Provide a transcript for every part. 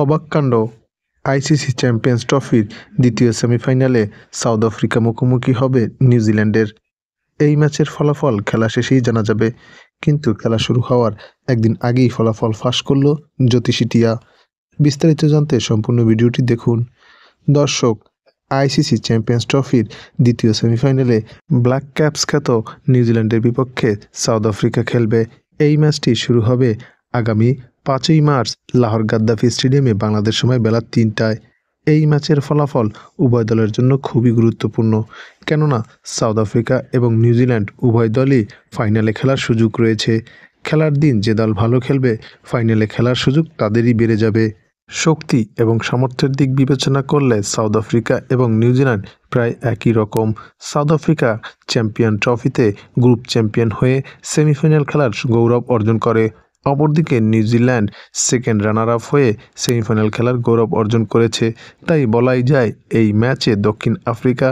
অবাক কাণ্ড, ICC champions ট্রফির দ্বিতীয় সেমিফাইনালে সাউথ আফ্রিকা মুখোমুখি হবে নিউজিল্যান্ডের। এই ম্যাচের ফলাফল খেলা শেষেই জানা যাবে, কিন্তু খেলা শুরু হওয়ার একদিন আগেই ফলাফল ফাঁস করল জ্যোতিষী টিয়া। বিস্তারিত জানতে সম্পূর্ণ ভিডিওটি দেখুন। দর্শক, আইসিসি চ্যাম্পিয়ন্স ট্রফির দ্বিতীয় সেমিফাইনালে ব্ল্যাক ক্যাপস খ্যাত নিউজিল্যান্ডের বিপক্ষে সাউথ আফ্রিকা খেলবে। এই ম্যাচটি শুরু হবে আগামী 5ই মার্চ লাহোর গাদ্দাফি স্টেডিয়ামে বাংলাদেশ সময় বেলা 3টায়। এই ম্যাচের ফলাফল উভয় দলের জন্য খুবই গুরুত্বপূর্ণ, কেননা সাউথ আফ্রিকা এবং নিউজিল্যান্ড উভয় দলই ফাইনালে খেলার সুযোগ রয়েছে। খেলার দিন যে দল ভালো খেলবে, ফাইনালে খেলার সুযোগ তাদেরই বেড়ে যাবে। শক্তি এবং সামর্থ্যের দিক বিবেচনা করলে সাউথ আফ্রিকা এবং নিউজিল্যান্ড প্রায় একই রকম। সাউথ আফ্রিকা চ্যাম্পিয়ন ট্রফিতে গ্রুপ চ্যাম্পিয়ন হয়ে সেমিফাইনাল খেলার গৌরব অর্জন করে, অপরদিকে নিউজিল্যান্ড সেকেন্ড রানার আপ হয়ে সেমিফাইনাল খেলার গৌরব অর্জন করেছে। তাই বলাই যায় এই ম্যাচে দক্ষিণ আফ্রিকা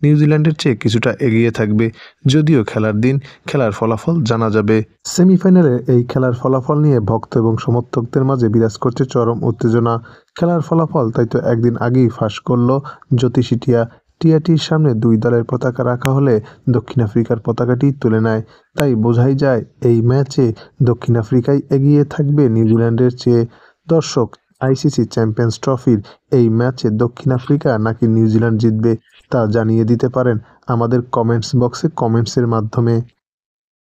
নিউজিল্যান্ডের চেয়ে কিছুটা এগিয়ে থাকবে, যদিও খেলার দিন খেলার ফলাফল জানা যাবে। সেমিফাইনালে এই খেলার ফলাফল নিয়ে ভক্ত এবং সমর্থকদের মাঝে বিরাজ করছে চরম উত্তেজনা। খেলার ফলাফল তাই তো একদিন আগেই ফাঁস করল জ্যোতিষী টিয়া। টিয়াটির সামনে দুই দলের পতাকা রাখা হলে দক্ষিণ আফ্রিকার পতাকাটি তুলে নেয়। তাই বোঝাই যায় এই ম্যাচে দক্ষিণ আফ্রিকাই এগিয়ে থাকবে নিউজিল্যান্ডের চেয়ে। দর্শক, আইসিসি চ্যাম্পিয়ন্স ট্রফির এই ম্যাচে দক্ষিণ আফ্রিকা নাকি নিউজিল্যান্ড জিতবে তা জানিয়ে দিতে পারেন আমাদের কমেন্টস বক্সে কমেন্টসের মাধ্যমে।